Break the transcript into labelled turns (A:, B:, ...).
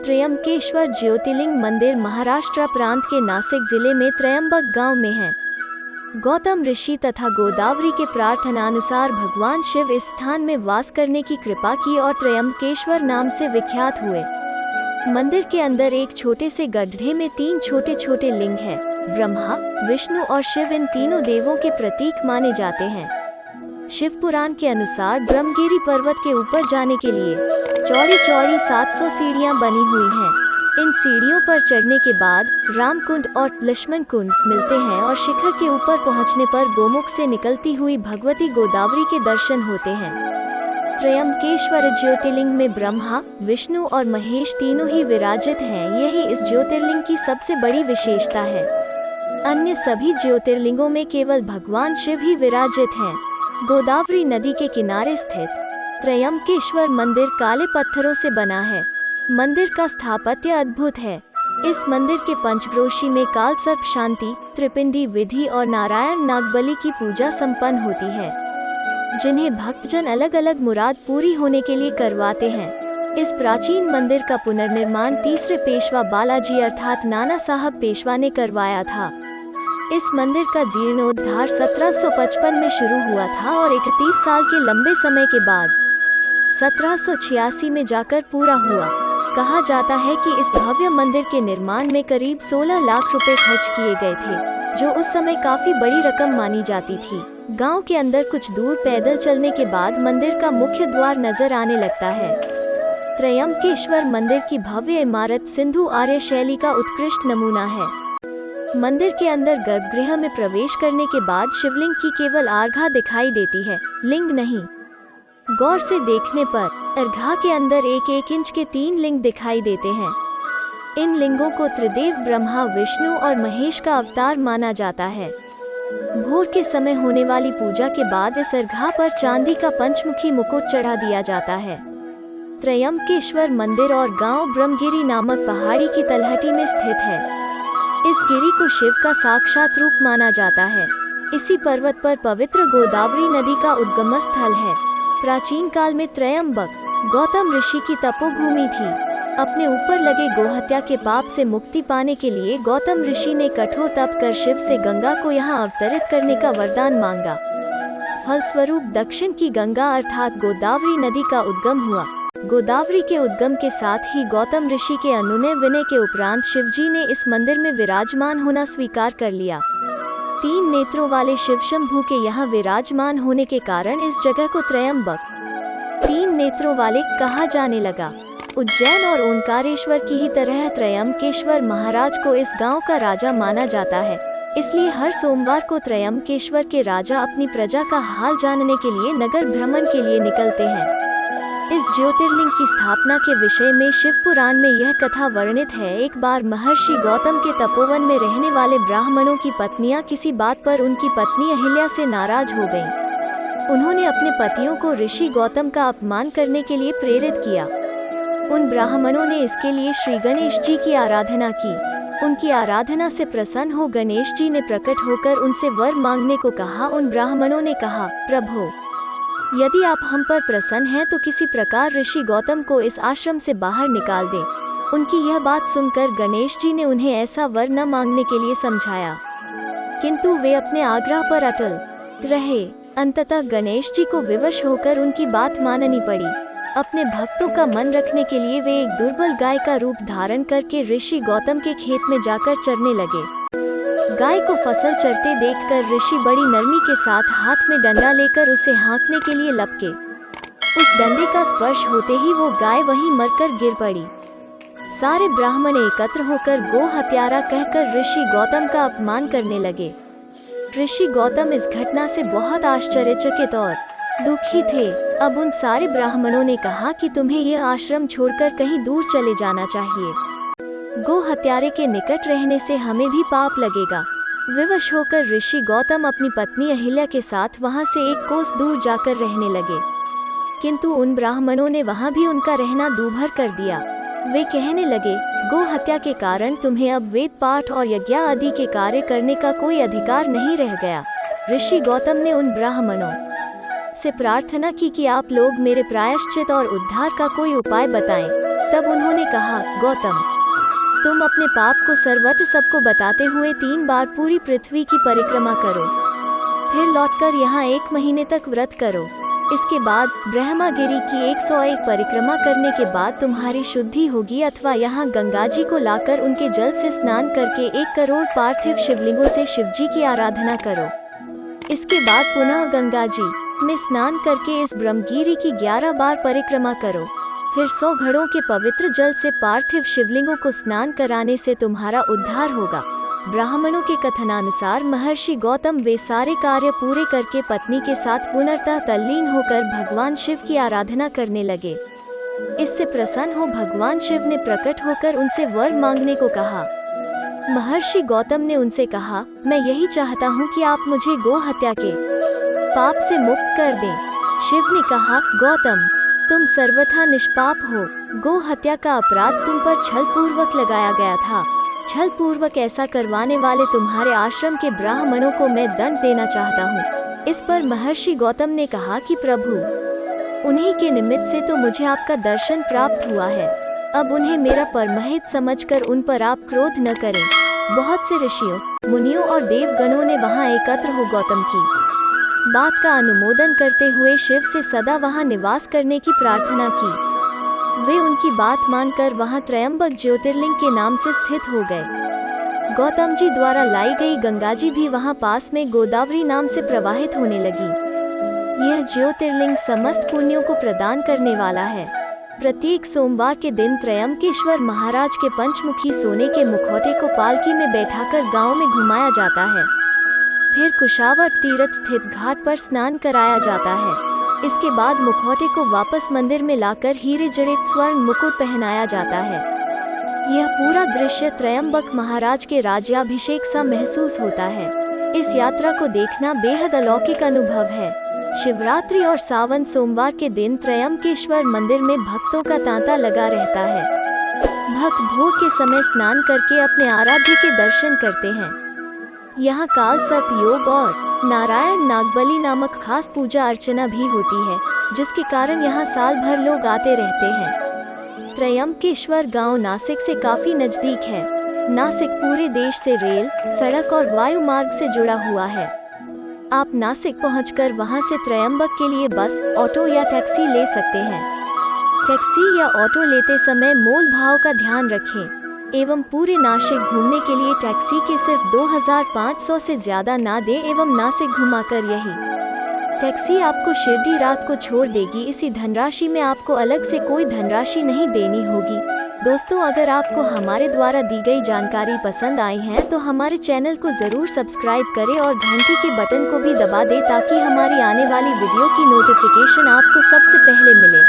A: त्र्यंबकेश्वर ज्योतिर्लिंग मंदिर महाराष्ट्र प्रांत के नासिक जिले में त्र्यंबक गांव में है। गौतम ऋषि तथा गोदावरी के प्रार्थनानुसार भगवान शिव इस स्थान में वास करने की कृपा की और त्र्यंबकेश्वर नाम से विख्यात हुए। मंदिर के अंदर एक छोटे से गड्ढे में 3 छोटे छोटे लिंग हैं। ब्रह्मा, विष्णु और शिव इन तीनों देवों के प्रतीक माने जाते हैं। शिव पुराण के अनुसार ब्रह्मगिरी पर्वत के ऊपर जाने के लिए चौड़ी चौड़ी 700 सीढ़ियां बनी हुई हैं। इन सीढ़ियों पर चढ़ने के बाद रामकुंड और लक्ष्मण कुंड मिलते हैं और शिखर के ऊपर पहुंचने पर गोमुख से निकलती हुई भगवती गोदावरी के दर्शन होते हैं। त्र्यंबकेश्वर ज्योतिर्लिंग में ब्रह्मा, विष्णु और महेश तीनों ही विराजित हैं। यही इस ज्योतिर्लिंग की सबसे बड़ी विशेषता है। अन्य सभी ज्योतिर्लिंगों में केवल भगवान शिव ही विराजित हैं। गोदावरी नदी के किनारे स्थित त्र्यंबकेश्वर मंदिर काले पत्थरों से बना है। मंदिर का स्थापत्य अद्भुत है। इस मंदिर के पंचक्रोशी में काल सर्प शांति, त्रिपिंडी विधि और नारायण नागबली की पूजा संपन्न होती है, जिन्हें भक्तजन अलग अलग मुराद पूरी होने के लिए करवाते हैं। इस प्राचीन मंदिर का पुनर्निर्माण तीसरे पेशवा बालाजी अर्थात नाना साहब पेशवा ने करवाया था। इस मंदिर का जीर्णोद्धार 1755 में शुरू हुआ था और 31 साल के लंबे समय के बाद 1786 में जाकर पूरा हुआ। कहा जाता है कि इस भव्य मंदिर के निर्माण में करीब 16 लाख रुपए खर्च किए गए थे, जो उस समय काफी बड़ी रकम मानी जाती थी। गांव के अंदर कुछ दूर पैदल चलने के बाद मंदिर का मुख्य द्वार नजर आने लगता है। त्र्यंबकेश्वर मंदिर की भव्य इमारत सिंधु आर्य शैली का उत्कृष्ट नमूना है। मंदिर के अंदर गर्भगृह में प्रवेश करने के बाद शिवलिंग की केवल अर्घा दिखाई देती है, लिंग नहीं। गौर से देखने पर अर्घा के अंदर 1-1 इंच के 3 लिंग दिखाई देते हैं। इन लिंगों को त्रिदेव ब्रह्मा, विष्णु और महेश का अवतार माना जाता है। भोर के समय होने वाली पूजा के बाद इस अर्घा पर चांदी का पंचमुखी मुकुट चढ़ा दिया जाता है। त्र्यंबकेश्वर मंदिर और गांव ब्रह्मगिरी नामक पहाड़ी की तलहटी में स्थित है। इस गिरी को शिव का साक्षात रूप माना जाता है। इसी पर्वत पर पवित्र गोदावरी नदी का उद्गम स्थल है। प्राचीन काल में त्र्यंबक गौतम ऋषि की तपोभूमि थी। अपने ऊपर लगे गोहत्या के पाप से मुक्ति पाने के लिए गौतम ऋषि ने कठोर तप कर शिव से गंगा को यहाँ अवतरित करने का वरदान मांगा। फलस्वरूप दक्षिण की गंगा अर्थात गोदावरी नदी का उद्गम हुआ। गोदावरी के उद्गम के साथ ही गौतम ऋषि के अनुनय विनय के उपरांत शिवजी ने इस मंदिर में विराजमान होना स्वीकार कर लिया। 3 नेत्रों वाले शिव शंभू के यहाँ विराजमान होने के कारण इस जगह को त्र्यंबक 3 नेत्रों वाले कहा जाने लगा। उज्जैन और ओंकारेश्वर की ही तरह त्र्यंबकेश्वर महाराज को इस गांव का राजा माना जाता है। इसलिए हर सोमवार को त्र्यंबकेश्वर के राजा अपनी प्रजा का हाल जानने के लिए नगर भ्रमण के लिए निकलते हैं। इस ज्योतिर्लिंग की स्थापना के विषय में शिव पुराण में यह कथा वर्णित है। एक बार महर्षि गौतम के तपोवन में रहने वाले ब्राह्मणों की पत्नियां किसी बात पर उनकी पत्नी अहिल्या से नाराज हो गईं। उन्होंने अपने पतियों को ऋषि गौतम का अपमान करने के लिए प्रेरित किया। उन ब्राह्मणों ने इसके लिए श्री गणेश जी की आराधना की। उनकी आराधना से प्रसन्न हो गणेश जी ने प्रकट होकर उनसे वर मांगने को कहा। उन ब्राह्मणों ने कहा, प्रभु, यदि आप हम पर प्रसन्न हैं तो किसी प्रकार ऋषि गौतम को इस आश्रम से बाहर निकाल दें। उनकी यह बात सुनकर गणेश जी ने उन्हें ऐसा वर न मांगने के लिए समझाया, किंतु वे अपने आग्रह पर अटल रहे। अंततः गणेश जी को विवश होकर उनकी बात माननी पड़ी। अपने भक्तों का मन रखने के लिए वे एक दुर्बल गाय का रूप धारण करके ऋषि गौतम के खेत में जाकर चरने लगे। गाय को फसल चरते देखकर ऋषि बड़ी नरमी के साथ हाथ में डंडा लेकर उसे हाँकने के लिए लपके। उस डंडे का स्पर्श होते ही वो गाय वहीं मरकर गिर पड़ी। सारे ब्राह्मण एकत्र होकर गो हत्यारा कहकर ऋषि गौतम का अपमान करने लगे। ऋषि गौतम इस घटना से बहुत आश्चर्यचकित और दुखी थे। अब उन सारे ब्राह्मणों ने कहा कि तुम्हें यह आश्रम छोड़कर कहीं दूर चले जाना चाहिए। गो हत्यारे के निकट रहने से हमें भी पाप लगेगा। विवश होकर ऋषि गौतम अपनी पत्नी अहिल्या के साथ वहां से 1 कोस दूर जाकर रहने लगे, किंतु उन ब्राह्मणों ने वहां भी उनका रहना दूभर कर दिया। वे कहने लगे, गो हत्या के कारण तुम्हें अब वेद पाठ और यज्ञ आदि के कार्य करने का कोई अधिकार नहीं रह गया। ऋषि गौतम ने उन ब्राह्मणों से प्रार्थना की कि आप लोग मेरे प्रायश्चित और उद्धार का कोई उपाय बताएं। तब उन्होंने कहा, गौतम, तुम अपने पाप को सर्वत्र सबको बताते हुए 3 बार पूरी पृथ्वी की परिक्रमा करो, फिर लौटकर यहाँ 1 महीने तक व्रत करो। इसके बाद ब्रह्मागिरी की 101 परिक्रमा करने के बाद तुम्हारी शुद्धि होगी, अथवा यहाँ गंगा जी को लाकर उनके जल से स्नान करके 1 करोड़ पार्थिव शिवलिंगों से शिवजी की आराधना करो। इसके बाद पुनः गंगा जी में स्नान करके इस ब्रह्मगिरी की 11 बार परिक्रमा करो। फिर 100 घड़ों के पवित्र जल से पार्थिव शिवलिंगों को स्नान कराने से तुम्हारा उद्धार होगा। ब्राह्मणों के कथनानुसार महर्षि गौतम वे सारे कार्य पूरे करके पत्नी के साथ पुनर्तः तल्लीन होकर भगवान शिव की आराधना करने लगे। इससे प्रसन्न हो भगवान शिव ने प्रकट होकर उनसे वर मांगने को कहा। महर्षि गौतम ने उनसे कहा, मैं यही चाहता हूँ कि आप मुझे गो हत्या के पाप से मुक्त कर दें। शिव ने कहा, गौतम, तुम सर्वथा निष्पाप हो। गो हत्या का अपराध तुम पर छल पूर्वक लगाया गया था। छल पूर्वक ऐसा करवाने वाले तुम्हारे आश्रम के ब्राह्मणों को मैं दंड देना चाहता हूँ। इस पर महर्षि गौतम ने कहा कि प्रभु, उन्हीं के निमित्त से तो मुझे आपका दर्शन प्राप्त हुआ है। अब उन्हें मेरा परमहित समझकर उन पर आप क्रोध न करें। बहुत से ऋषियों, मुनियों और देवगणों ने वहाँ एकत्र हो गौतम की बात का अनुमोदन करते हुए शिव से सदा वहाँ निवास करने की प्रार्थना की। वे उनकी बात मानकर वहाँ त्रयंबक ज्योतिर्लिंग के नाम से स्थित हो गए। गौतम जी द्वारा लाई गई गंगा जी भी वहाँ पास में गोदावरी नाम से प्रवाहित होने लगी। यह ज्योतिर्लिंग समस्त पुण्यों को प्रदान करने वाला है। प्रत्येक सोमवार के दिन त्रयंबकेश्वर महाराज के पंचमुखी सोने के मुखौटे को पालकी में बैठाकर गांव में घुमाया जाता है। फिर कुशावर्त तीर्थ स्थित घाट पर स्नान कराया जाता है। इसके बाद मुखौटे को वापस मंदिर में लाकर हीरे जड़ित स्वर्ण मुकुट पहनाया जाता है। यह पूरा दृश्य त्रयंबक महाराज के राज्याभिषेक सा महसूस होता है। इस यात्रा को देखना बेहद अलौकिक अनुभव है। शिवरात्रि और सावन सोमवार के दिन त्रयंबकेश्वर मंदिर में भक्तों का तांता लगा रहता है। भक्त भोर के समय स्नान करके अपने आराध्य के दर्शन करते हैं। यहाँ काल सर्प योग और नारायण नागबली नामक खास पूजा अर्चना भी होती है, जिसके कारण यहाँ साल भर लोग आते रहते हैं। त्रयंबकेश्वर गांव नासिक से काफी नजदीक है। नासिक पूरे देश से रेल, सड़क और वायु मार्ग से जुड़ा हुआ है। आप नासिक पहुंचकर वहां से त्रयंबक के लिए बस, ऑटो या टैक्सी ले सकते हैं। टैक्सी या ऑटो लेते समय मोल भाव का ध्यान रखें एवं पूरे नासिक घूमने के लिए टैक्सी के सिर्फ 2500 से ज्यादा ना दे एवं नासिक घुमाकर यही टैक्सी आपको शिरडी रात को छोड़ देगी। इसी धनराशि में आपको अलग से कोई धनराशि नहीं देनी होगी। दोस्तों, अगर आपको हमारे द्वारा दी गई जानकारी पसंद आई है तो हमारे चैनल को जरूर सब्सक्राइब करें और घंटी के बटन को भी दबा दें ताकि हमारी आने वाली वीडियो की नोटिफिकेशन आपको सबसे पहले मिले।